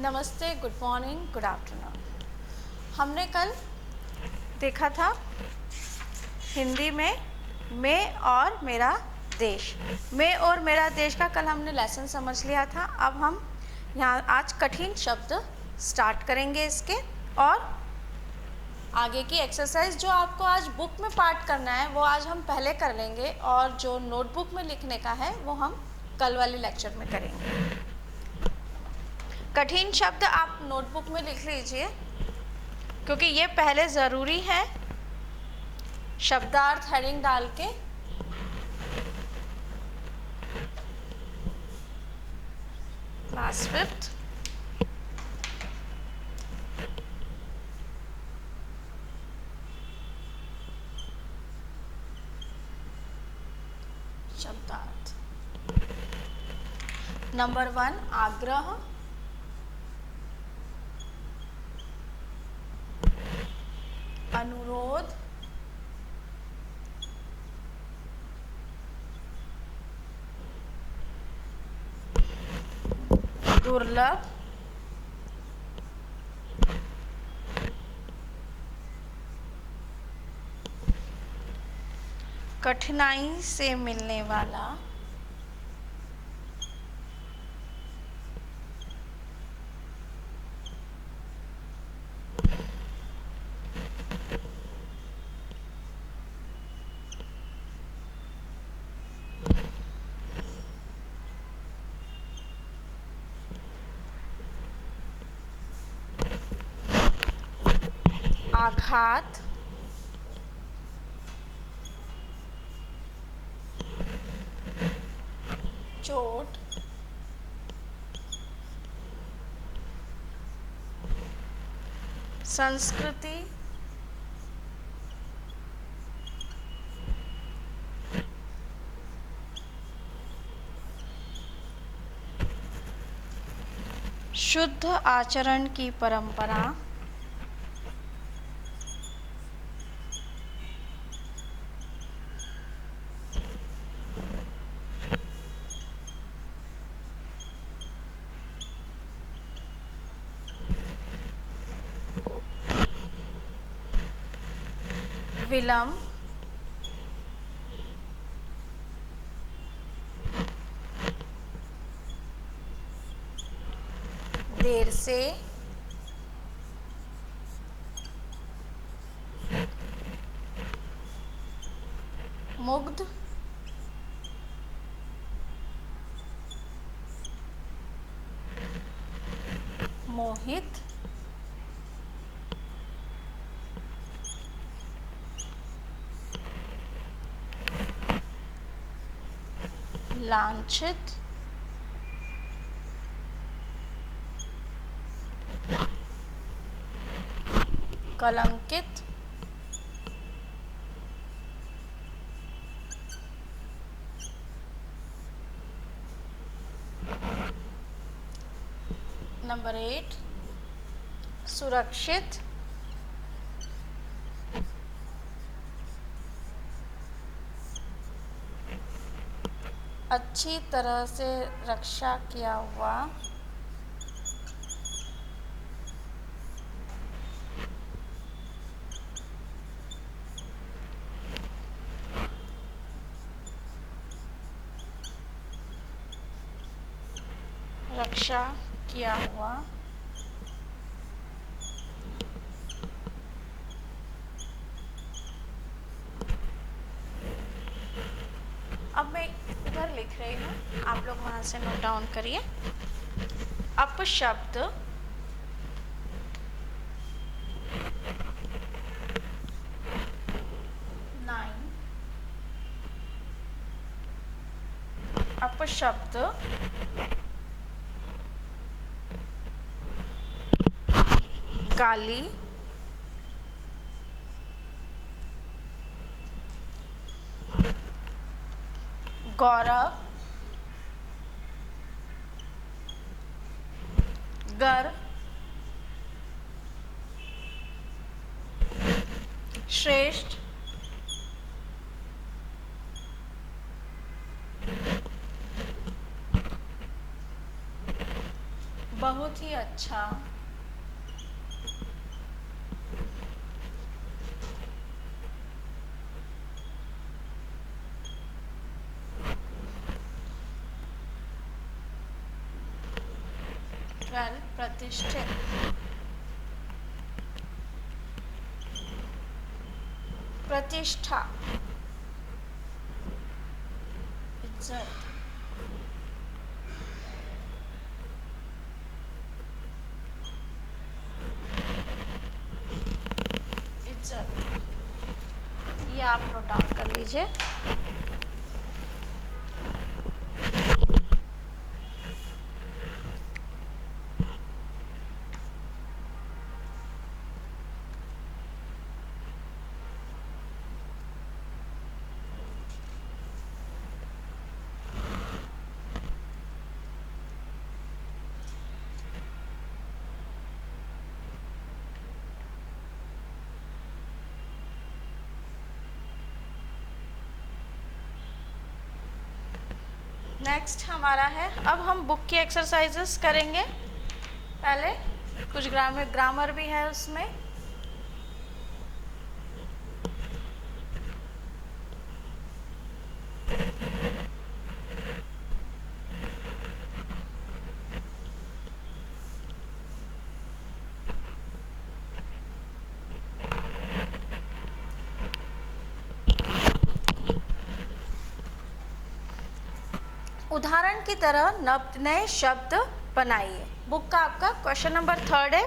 नमस्ते, good morning, good afternoon. हमने कल देखा था हिंदी में मैं और मेरा देश। मैं और मेरा देश का कल हमने लेसन समझ लिया था। अब हम यहाँ आज कठिन शब्द स्टार्ट करेंगे इसके, और आगे की एक्सरसाइज जो आपको आज बुक में पाठ करना है वो आज हम पहले कर लेंगे, और जो नोटबुक में लिखने का है वो हम कल वाले लेक्चर में करेंगे। कठिन शब्द आप नोटबुक में लिख लीजिए क्योंकि ये पहले ज़रूरी है। शब्दार्थ हेडिंग डाल के क्लास 5th शब्दार्थ। नंबर 1 आग्रह, अनुरोध, दुर्लभ, कठिनाई से मिलने वाला, आघात, चोट, संस्कृति, शुद्ध आचरण की परंपरा, विलंब, देर से, मुग्ध, मोहित, लांछित, कलंकित, नंबर 8 सुरक्षित, अच्छी तरह से रक्षा किया हुआ, रक्षा किया हुआ, अब मैं इधर लिख रही हूँ, आप लोग वहाँ से नोट डाउन करिए। अपशब्द, अपशब्द, गाली, गौरव, गर्व, श्रेष्ठ, बहुत ही अच्छा, वेल प्रतिष्ठित, प्रतिष्ठा, इज्जत, इज्जत, ये आप नोट डाउन कर लीजिए। नेक्स्ट हमारा है, अब हम बुक की एक्सरसाइजेस करेंगे। पहले कुछ ग्रामर भी है उसमें। उदाहरण की तरह नए शब्द बनाइए। बुक का आपका क्वेश्चन नंबर 3 है।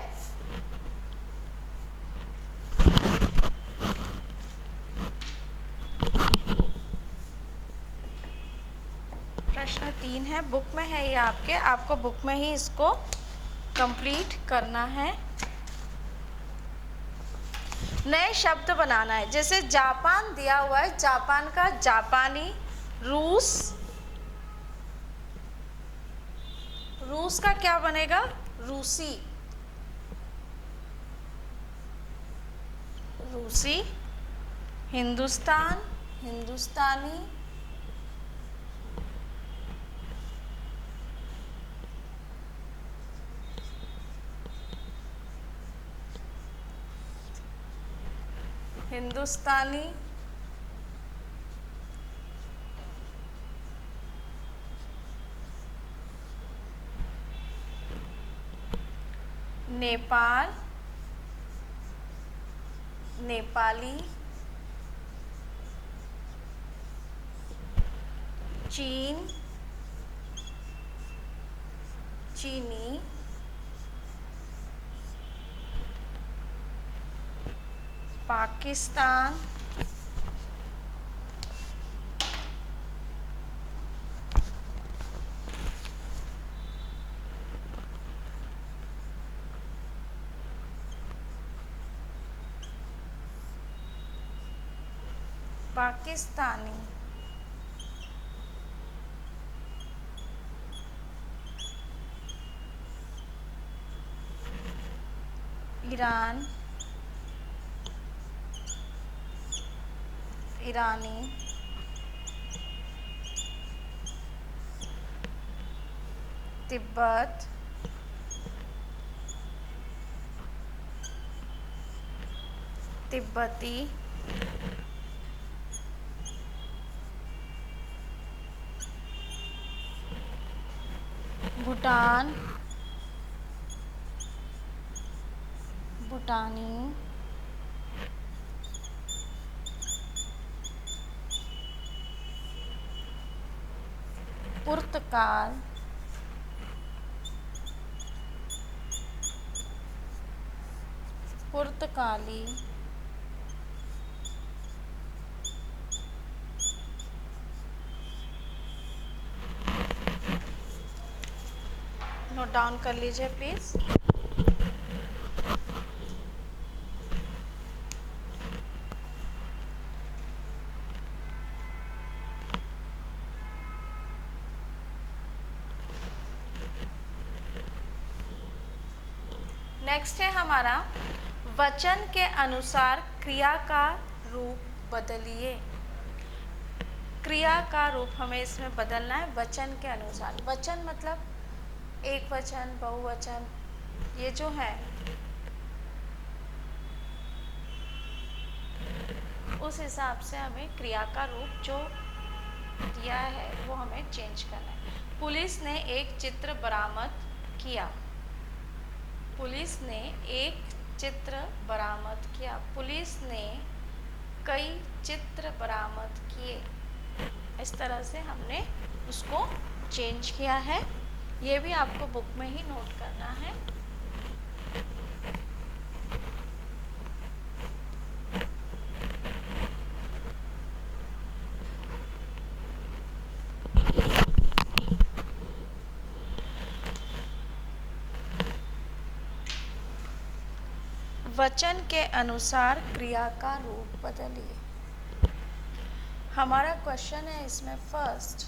प्रश्न 3 है, बुक में है ये आपको बुक में ही इसको कंप्लीट करना है। नए शब्द बनाना है, जैसे जापान दिया हुआ है, जापान का जापानी, रूस का क्या बनेगा? रूसी, रूसी। हिंदुस्तान, हिंदुस्तानी। हिंदुस्तानी। नेपाल, नेपाली। चीन, चीनी। पाकिस्तान, पाकिस्तानी। ईरान, ईरानी। तिब्बत, तिब्बती। भूटान, भूटानी। पुर्तगाल, पुर्तगाली। नोट डाउन कर लीजिए प्लीज। नेक्स्ट है हमारा, वचन के अनुसार क्रिया का रूप बदलिए। क्रिया का रूप हमें इसमें बदलना है वचन के अनुसार। वचन मतलब एक वचन, बहुवचन, ये जो है उस हिसाब से हमें क्रिया का रूप जो दिया है वो हमें चेंज करना है। पुलिस ने एक चित्र बरामद किया। पुलिस ने एक चित्र बरामद किया। पुलिस ने कई चित्र बरामद किए। इस तरह से हमने उसको चेंज किया है। ये भी आपको बुक में ही नोट करना है। वचन के अनुसार क्रिया का रूप बदलिए। हमारा क्वेश्चन है इसमें फर्स्ट,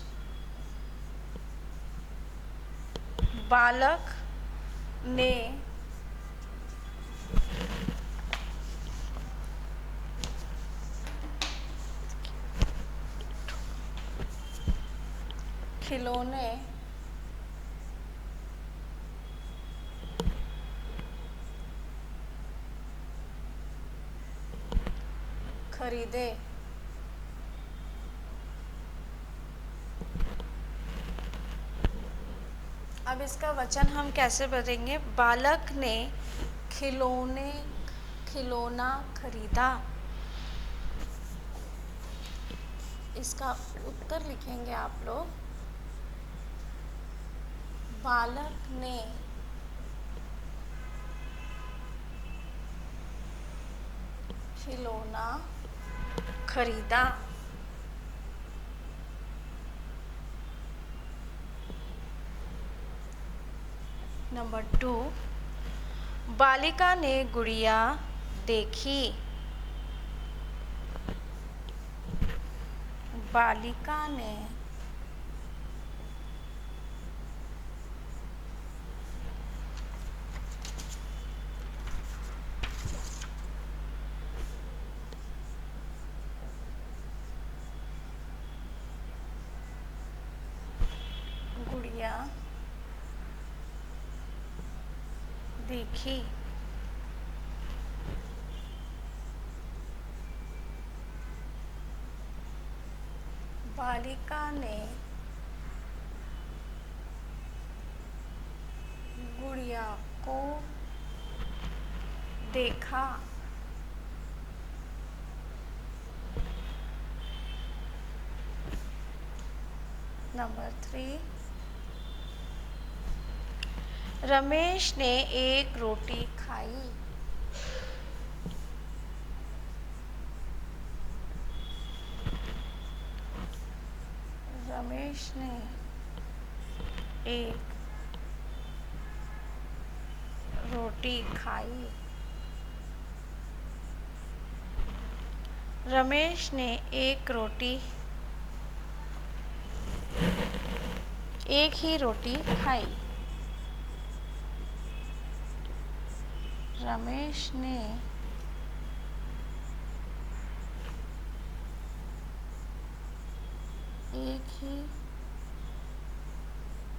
बालक ने खिलौने खरीदे। अब इसका वचन हम कैसे बदलेंगे? बालक ने खिलौना खरीदा। इसका उत्तर लिखेंगे आप लोग, बालक ने खिलौना खरीदा। नंबर 2, बालिका ने गुड़िया देखी। बालिका ने गुड़िया देखी। बालिका ने गुड़िया को देखा। नंबर 3, रमेश ने एक रोटी खाई। रमेश ने एक रोटी खाई। रमेश ने एक ही रोटी खाई। रमेश ने एक ही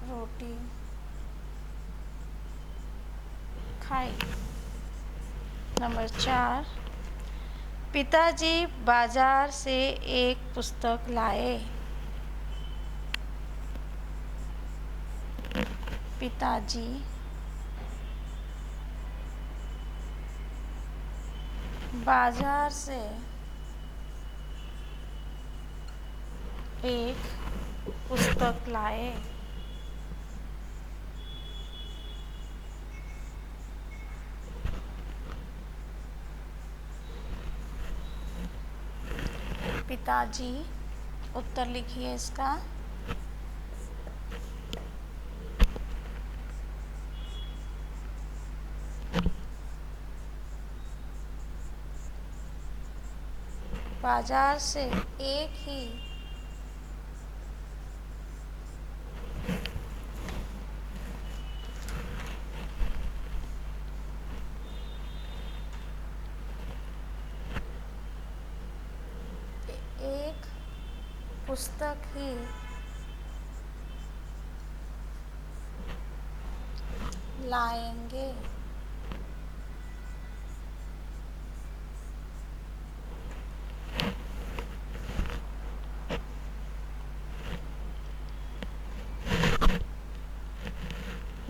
रोटी खाई। नंबर 4, पिताजी बाजार से एक पुस्तक लाए। पिताजी बाजार से एक पुस्तक लाए। पिताजी, उत्तर लिखिए इसका। बाजार से एक ही पुस्तक ही लाएंगे।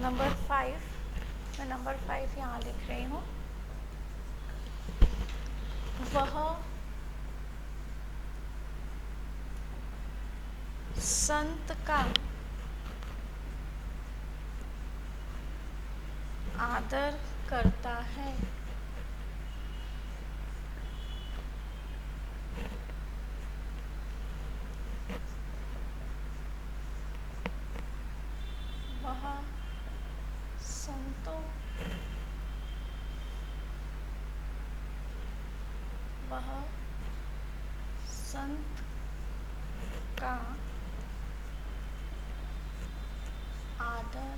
नंबर 5, मैं नंबर 5 यहाँ लिख रही हूँ। वह संत का आदर करता है। वह संतों वह संत का आदर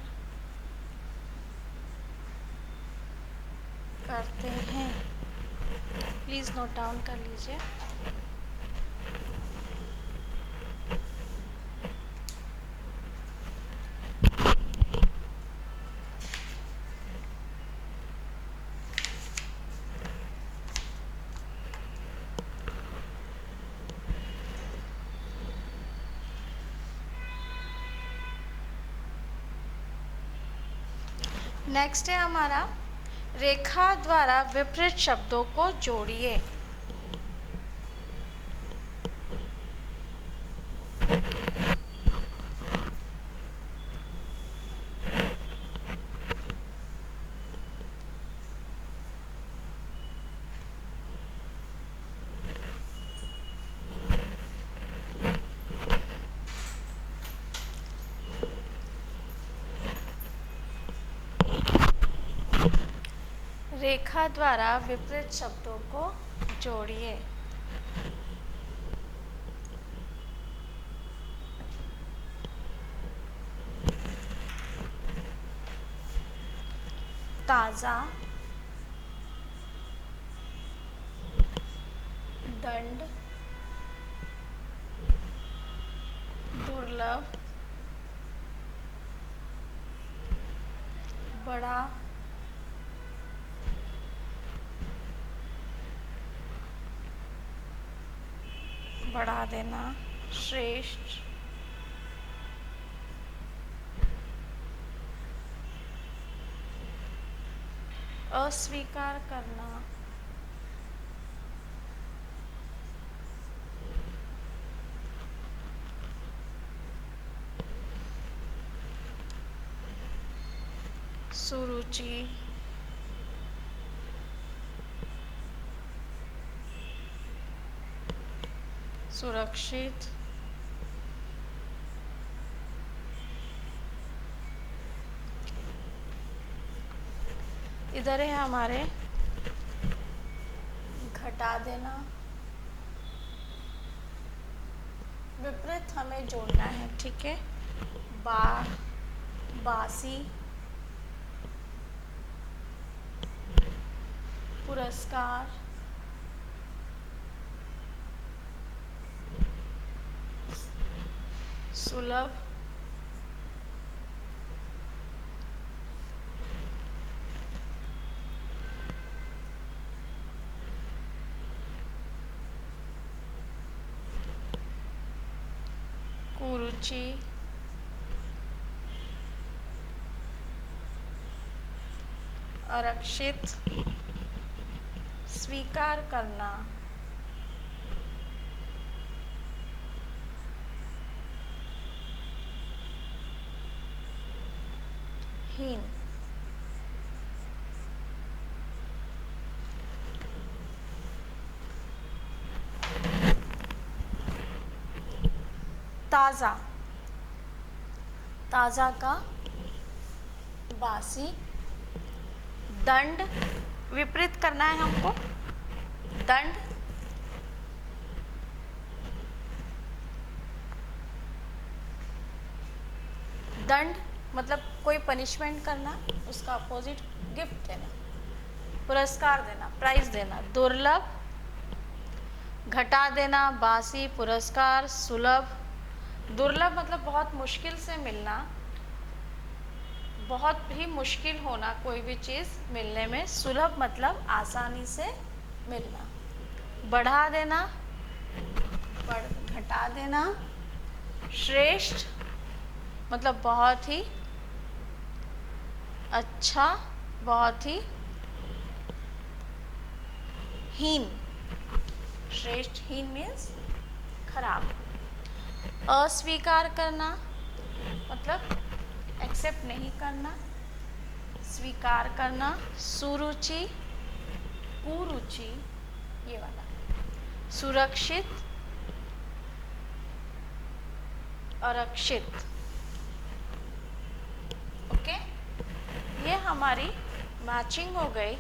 करते हैं। प्लीज़ नोट डाउन कर लीजिए। नेक्स्ट है हमारा रेखा द्वारा विपरीत शब्दों को जोड़िए। रेखा द्वारा विपरीत शब्दों को जोड़िए। ताज़ा, दंड, दुर्लभ, बड़ा, बढ़ा देना, श्रेष्ठ, अस्वीकार करना, सुरुचि, सुरक्षित, इधर है हमारे घटा देना, विपरीत हमें जोड़ना है, ठीक है। बासी, पुरस्कार, सुलभ, कुरुचि, आरक्षित, स्वीकार करना, हीन। ताज़ा, ताज़ा का बासी, दंड, विपरीत करना है हमको, दंड, दंड मतलब कोई पनिशमेंट करना, उसका अपोजिट गिफ्ट देना, पुरस्कार देना, प्राइज देना। दुर्लभ, घटा देना, बासी, पुरस्कार, सुलभ। दुर्लभ मतलब बहुत मुश्किल से मिलना, बहुत ही मुश्किल होना कोई भी चीज़ मिलने में, सुलभ मतलब आसानी से मिलना। बढ़ा देना, घटा देना। श्रेष्ठ मतलब बहुत ही अच्छा, बहुत ही हीन। श्रेष्ठ हीन मीन्स खराब। अस्वीकार करना मतलब एक्सेप्ट नहीं करना, स्वीकार करना। सुरुचि, कुरुचि, ये वाला। सुरक्षित, आरक्षित। ओके, ये हमारी मैचिंग हो गई।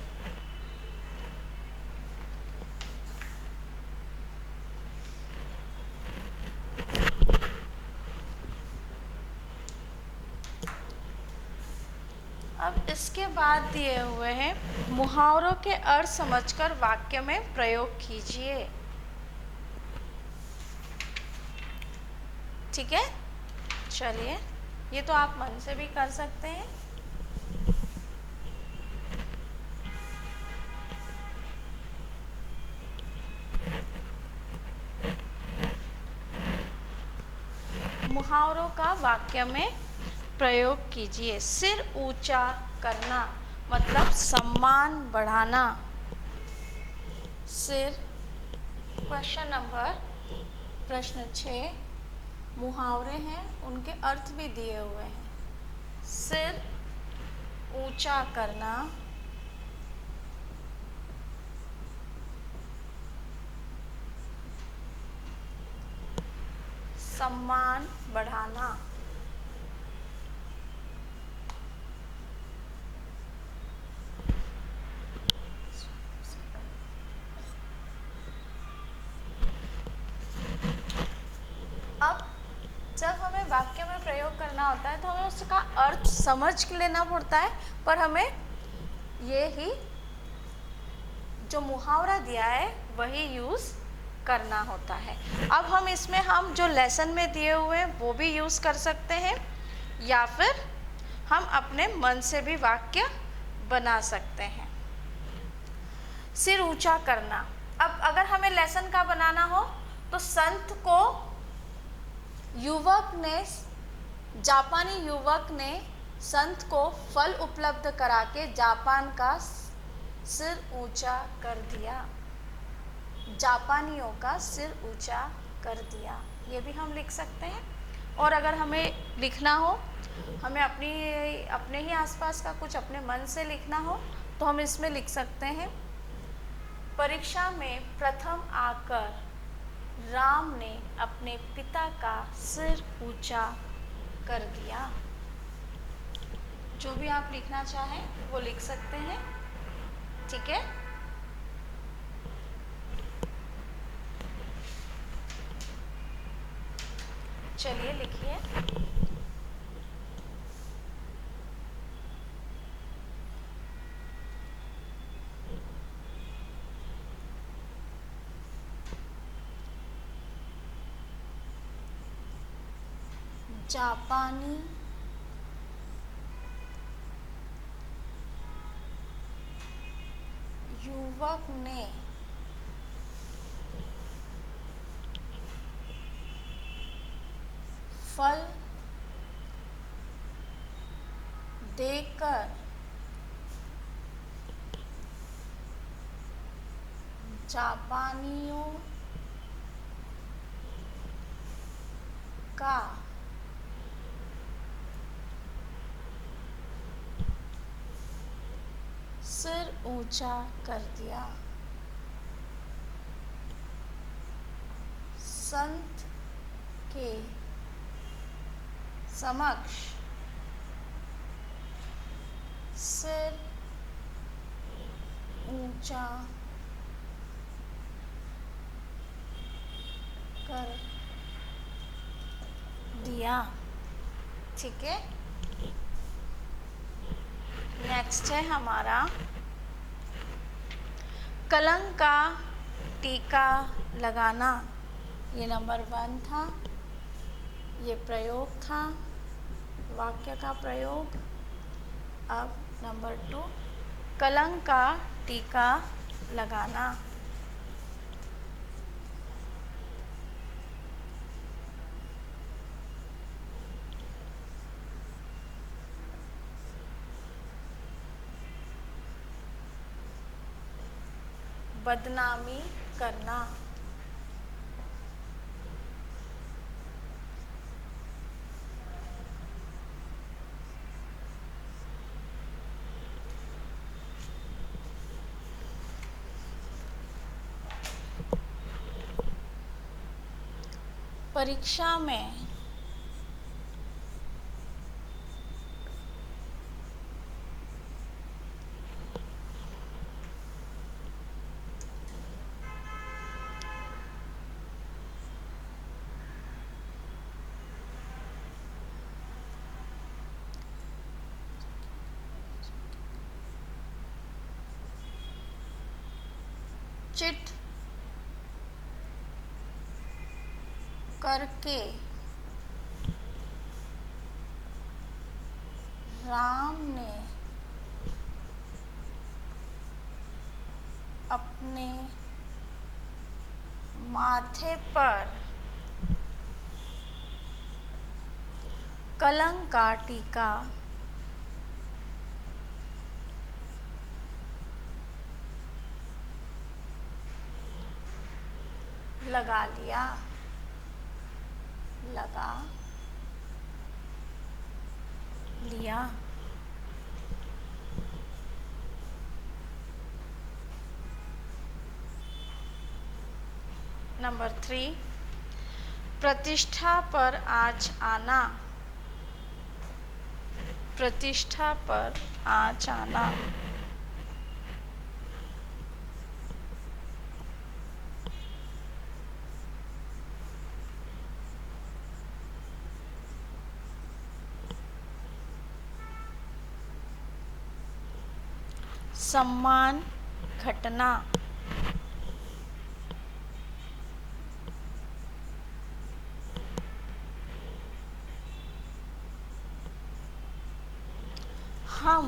अब इसके बाद दिए हुए हैं मुहावरों के अर्थ समझकर वाक्य में प्रयोग कीजिए। ठीक है, चलिए, ये तो आप मन से भी कर सकते हैं। मुहावरों का वाक्य में प्रयोग कीजिए। सिर ऊंचा करना मतलब सम्मान बढ़ाना। सिर, क्वेश्चन नंबर, प्रश्न 6 मुहावरे हैं, उनके अर्थ भी दिए हुए हैं। सिर ऊंचा करना, सम्मान बढ़ाना। अब जब हमें वाक्य में प्रयोग करना होता है तो हमें उसका अर्थ समझ लेना पड़ता है, पर हमें ये ही जो मुहावरा दिया है वही यूज़ करना होता है। अब हम इसमें हम जो लेसन में दिए हुए हैं वो भी यूज़ कर सकते हैं, या फिर हम अपने मन से भी वाक्य बना सकते हैं। सिर ऊंचा करना, अब अगर हमें लेसन का बनाना हो तो संत को जापानी युवक ने संत को फल उपलब्ध करा के जापान का सिर ऊंचा कर दिया। जापानियों का सिर ऊंचा कर दिया, ये भी हम लिख सकते हैं। और अगर हमें लिखना हो, हमें अपने ही आसपास का कुछ अपने मन से लिखना हो तो हम इसमें लिख सकते हैं। परीक्षा में प्रथम आकर राम ने अपने पिता का सिर ऊंचा कर दिया। जो भी आप लिखना चाहें वो लिख सकते हैं। ठीक है, चलिए लिखिए। जापानी युवक ने फल देकर जापानियों का सिर ऊंचा कर दिया। संत के समक्ष सिर ऊंचा कर दिया। ठीक है, नेक्स्ट है हमारा कलंक का टीका लगाना। ये नंबर 1 था, ये प्रयोग था, वाक्य का प्रयोग। अब नंबर 2, कलंक का टीका लगाना। बदनामी करना। परीक्षा में चिट करके राम ने अपने माथे पर कलंक का टीका लगा लिया। लगा लिया। नंबर 3, प्रतिष्ठा पर आँच आना। प्रतिष्ठा पर आँच आना। सम्मान घटना। हम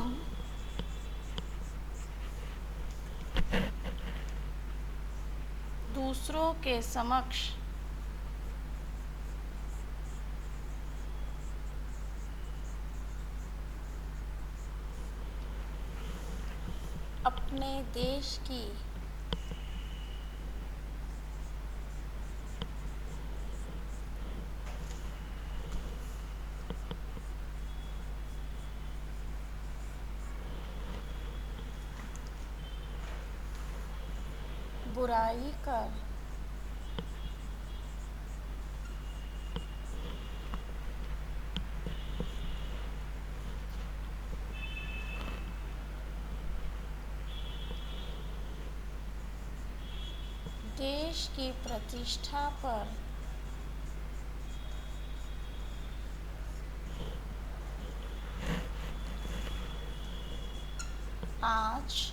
दूसरों के समक्ष अपने देश की बुराई कर देश की प्रतिष्ठा पर आँच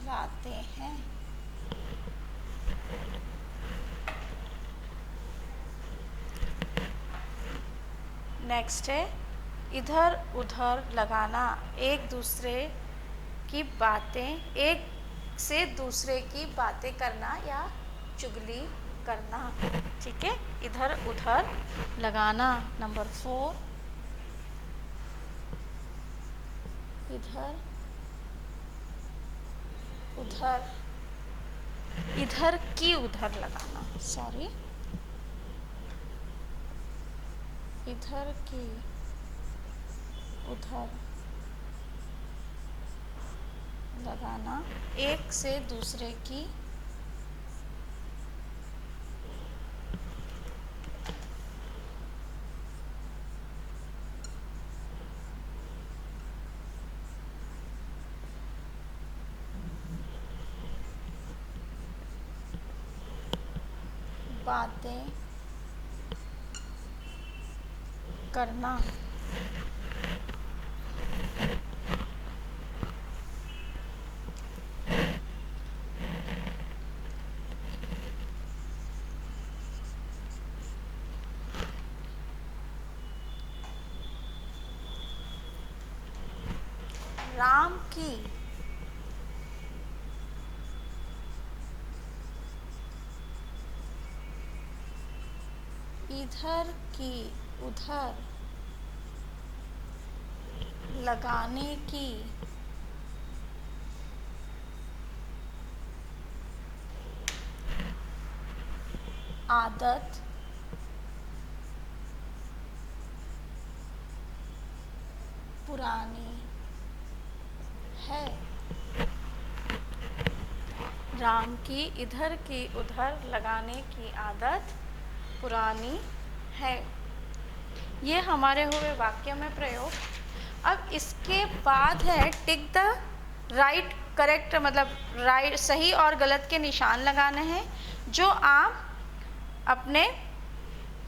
लाते हैं। नेक्स्ट है इधर उधर लगाना। एक दूसरे की बातें, एक से दूसरे की बातें करना या चुगली करना। ठीक है, इधर उधर लगाना। नंबर 4, इधर उधर, इधर की उधर लगाना। सॉरी, इधर की उधर लगाना। एक से दूसरे की बातें करना। राम की इधर की उधर लगाने की आदत पुरानी है। राम की इधर की उधर लगाने की आदत पुरानी है। ये हमारे हुए वाक्य में प्रयोग। अब इसके बाद है टिक द राइट करेक्ट, मतलब राइट सही और गलत के निशान लगाने हैं जो आप अपने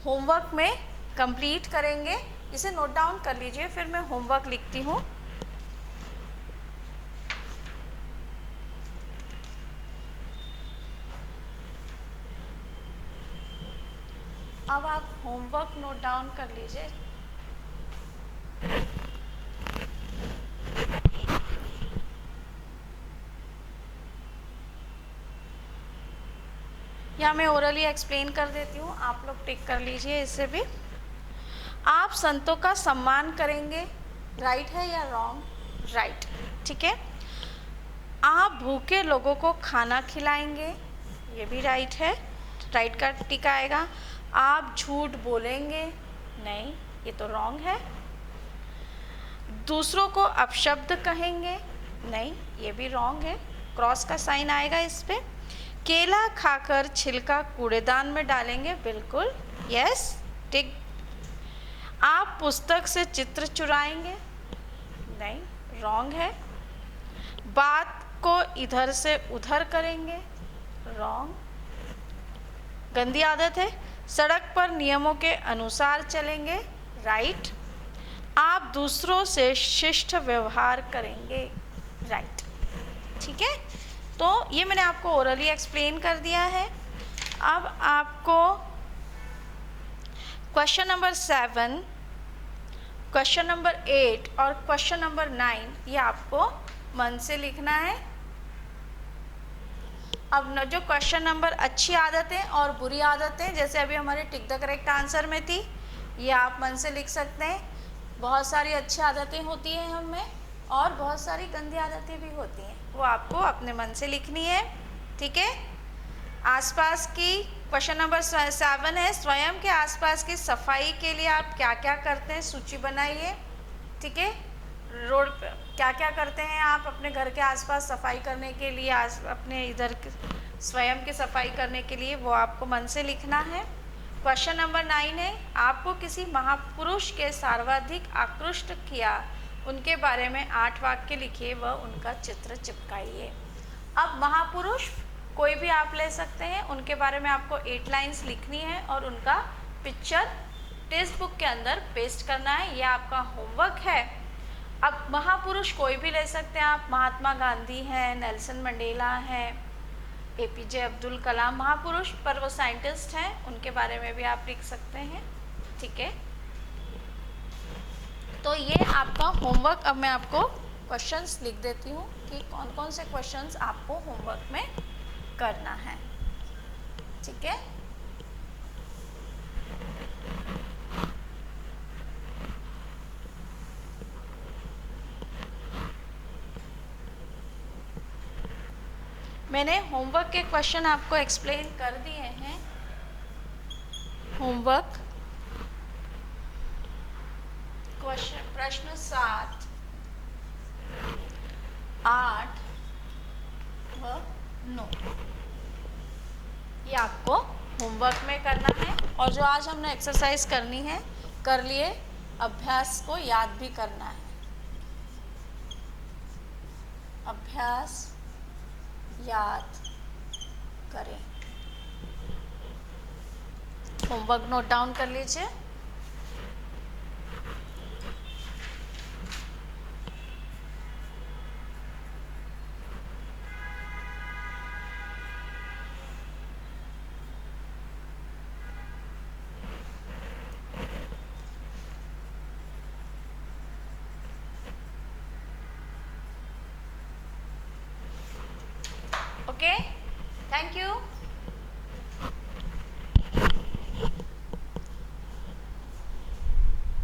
होमवर्क में कंप्लीट करेंगे। इसे नोट डाउन कर लीजिए, फिर मैं होमवर्क लिखती हूँ। अब आप होमवर्क नोट डाउन कर लीजिए। या मैं ओरली एक्सप्लेन कर देती हूँ, आप लोग टिक कर लीजिए इसे भी। आप संतों का सम्मान करेंगे, राइट है या रॉन्ग? राइट, ठीक है। आप भूखे लोगों को खाना खिलाएंगे, ये भी राइट है, राइट का टिक आएगा। आप झूठ बोलेंगे, नहीं, ये तो रॉन्ग है। दूसरों को अपशब्द कहेंगे, नहीं, ये भी रॉन्ग है, क्रॉस का साइन आएगा इस पे। केला खाकर छिलका कूड़ेदान में डालेंगे, बिल्कुल यस, टिक। आप पुस्तक से चित्र चुराएंगे, नहीं, रॉन्ग है। बात को इधर से उधर करेंगे, रॉन्ग। गंदी आदत है। सड़क पर नियमों के अनुसार चलेंगे, राइट। आप दूसरों से शिष्ट व्यवहार करेंगे, राइट, ठीक है। तो ये मैंने आपको ओरली एक्सप्लेन कर दिया है। अब आपको क्वेश्चन नंबर 7, क्वेश्चन नंबर 8 और क्वेश्चन नंबर 9 ये आपको मन से लिखना है। अब न जो क्वेश्चन नंबर अच्छी आदतें और बुरी आदतें, जैसे अभी हमारे टिक द करेक्ट आंसर में थी, ये आप मन से लिख सकते हैं। बहुत सारी अच्छी आदतें होती हैं हमें और बहुत सारी गंदी आदतें भी होती हैं, वो आपको अपने मन से लिखनी है, ठीक है। आसपास की क्वेश्चन नंबर 7 है, स्वयं के आसपास की सफाई के लिए आप क्या क्या करते हैं, सूची बनाइए, ठीक है। रोड पे क्या क्या करते हैं आप अपने घर के आसपास सफाई करने के लिए, अपने इधर स्वयं की सफाई करने के लिए, वो आपको मन से लिखना है। क्वेश्चन नंबर 9 है, आपको किसी महापुरुष के सर्वाधिक आकृष्ट किया, उनके बारे में 8 वाक्य लिखिए व उनका चित्र चिपकाइए। अब महापुरुष कोई भी आप ले सकते हैं, उनके बारे में आपको 8 लाइन्स लिखनी है और उनका पिक्चर टेक्स्ट बुक के अंदर पेस्ट करना है, यह आपका होमवर्क है। अब महापुरुष कोई भी ले सकते हैं आप, महात्मा गांधी हैं, नेल्सन मंडेला हैं, APJ अब्दुल कलाम महापुरुष, पर वो साइंटिस्ट हैं, उनके बारे में भी आप लिख सकते हैं, ठीक है। तो ये आपका होमवर्क। अब मैं आपको क्वेश्चंस लिख देती हूँ कि कौन कौन से क्वेश्चंस आपको होमवर्क में करना है, ठीक है। मैंने होमवर्क के क्वेश्चन आपको एक्सप्लेन कर दिए हैं। होमवर्क क्वेश्चन प्रश्न 7, 8 व 9 ये आपको होमवर्क में करना है, और जो आज हमने एक्सरसाइज करनी है कर लिए, अभ्यास को याद भी करना है। अभ्यास याद करें। होमवर्क नोट डाउन कर लीजिए। Okay, thank you.